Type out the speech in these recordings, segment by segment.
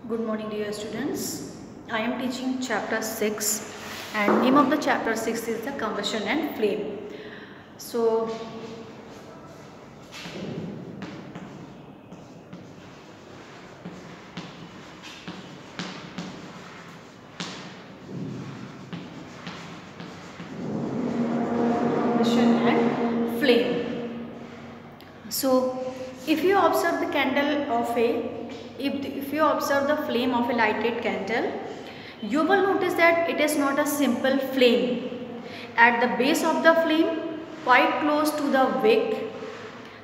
Good morning dear students. I am teaching chapter 6 and name of the chapter 6 is the combustion and flame. So combustion and flame. So if you observe the candle of if you observe the flame of a lighted candle, you will notice that it is not a simple flame. At the base of the flame, quite close to the wick,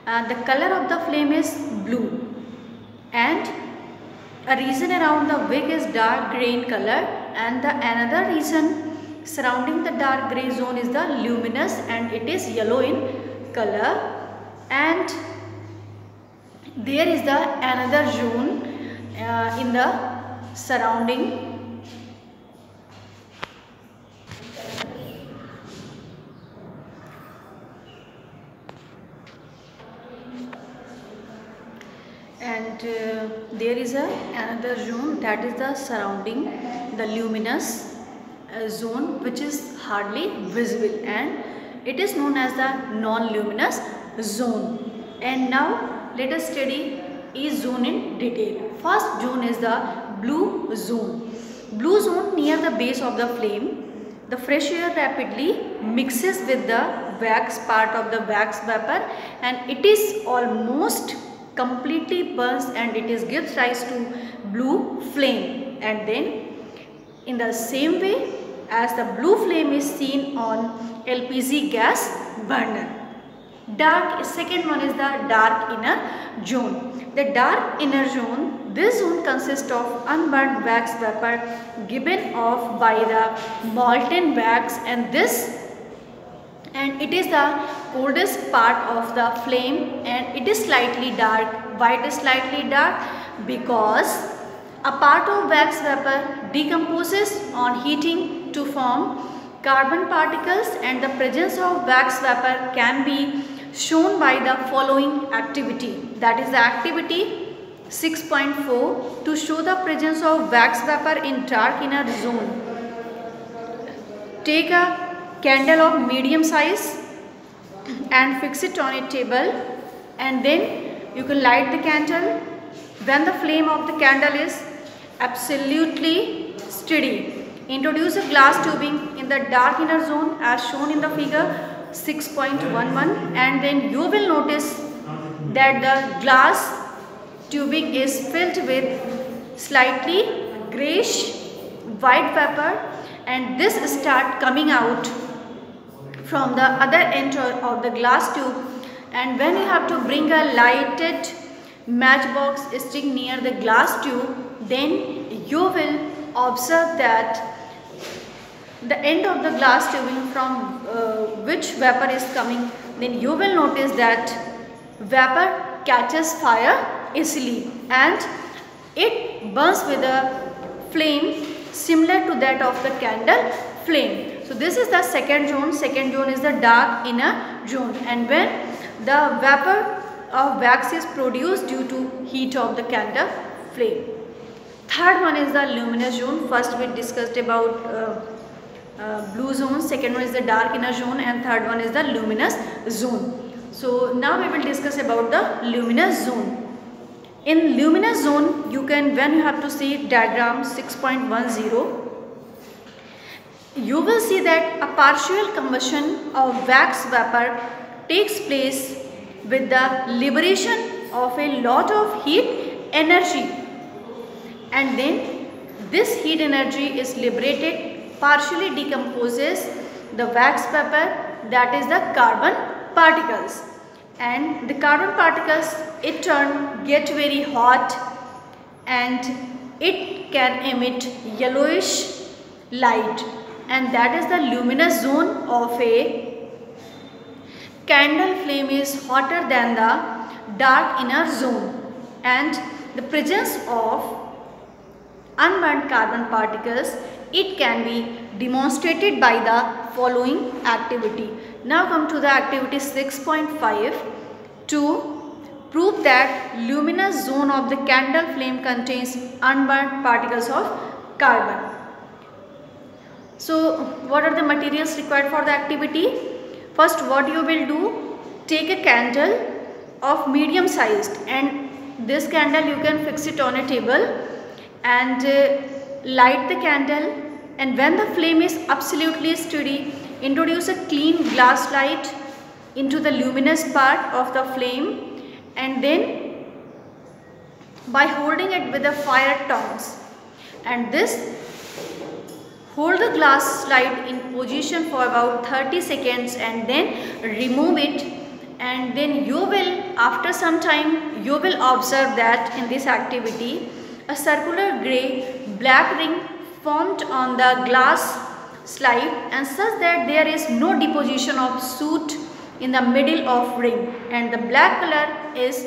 the color of the flame is blue, and a region around the wick is dark grey in color, and another region surrounding the dark grey zone is the luminous and it is yellow in color, and there is the another zone in the surrounding and there is another zone that is the surrounding the luminous zone, which is hardly visible, and it is known as the non-luminous zone. And now let us study each zone in detail. First zone is the blue zone. Blue zone near the base of the flame. The fresh air rapidly mixes with the wax part of the wax vapor, and it is almost completely burns, and it is gives rise to blue flame. And then in the same way as the blue flame is seen on LPG gas burner. Second one is the dark inner zone. The dark inner zone, this zone consists of unburnt wax vapor given off by the molten wax, and it is the coldest part of the flame, and it is slightly dark. Why it is slightly dark? Because a part of wax vapor decomposes on heating to form carbon particles, and the presence of wax vapor can be shown by the following activity. That is the activity 6.4 to show the presence of wax vapor in dark inner zone. Take a candle of medium size and fix it on a table, and then you can light the candle. When the flame of the candle is absolutely steady, introduce a glass tubing in the dark inner zone as shown in the figure 6.11, and then you will notice that the glass tubing is filled with slightly grayish white vapor, and this start coming out from the other end of the glass tube. And when you have to bring a lighted matchbox stick near the glass tube, then you will observe that the end of the glass tubing from which vapor is coming, then you will notice that vapor catches fire easily, and it burns with a flame similar to that of the candle flame. So this is the second zone. Second zone is the dark inner zone, and when the vapor of wax is produced due to heat of the candle flame. Third one is the luminous zone. First we discussed about blue zone, second one is the dark inner zone, and third one is the luminous zone. So now we will discuss about the luminous zone. In luminous zone, you can, when you have to see diagram 6.10, you will see that a partial combustion of wax vapor takes place with the liberation of a lot of heat energy, and then this heat energy is liberated, partially decomposes the wax vapor, that is the carbon particles, and the carbon particles in turn get very hot, and it can emit yellowish light, and that is the luminous zone of a candle flame is hotter than the dark inner zone, and the presence of unburnt carbon particles, it can be demonstrated by the following activity. Now come to the activity 6.5 to prove that luminous zone of the candle flame contains unburnt particles of carbon. So what are the materials required for the activity? First, what you will do, take a candle of medium sized, and this candle you can fix it on a table and light the candle, and when the flame is absolutely steady, introduce a clean glass light into the luminous part of the flame, and then by holding it with the fire tongs, and this hold the glass slide in position for about 30 seconds and then remove it, and then you will, after some time, you will observe that in this activity a circular grey black ring formed on the glass slide, and such that there is no deposition of soot in the middle of ring, and the black color is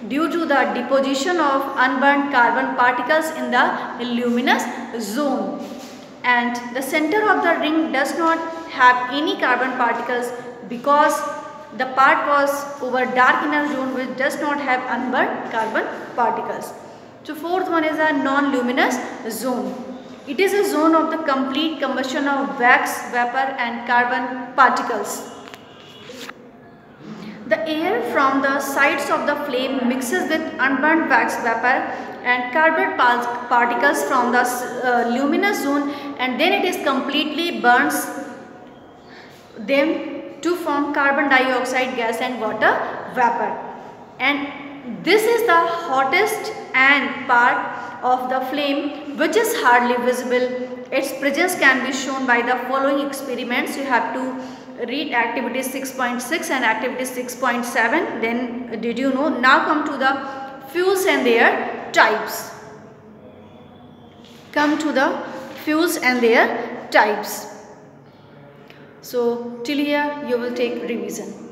due to the deposition of unburnt carbon particles in the luminous zone. And the center of the ring does not have any carbon particles because the part was over dark inner zone which does not have unburnt carbon particles. So fourth one is a non-luminous zone. It is a zone of the complete combustion of wax, vapor and carbon particles. The air from the sides of the flame mixes with unburnt wax, vapor and carbon particles from the luminous zone, and then it is completely burns them to form carbon dioxide gas and water vapor. And this is the hottest and part of the flame which is hardly visible. Its presence can be shown by the following experiments. You have to read activity 6.6 and activity 6.7. Then did you know? Now come to the fuels and their types. Come to the fuels and their types. So till here you will take revision.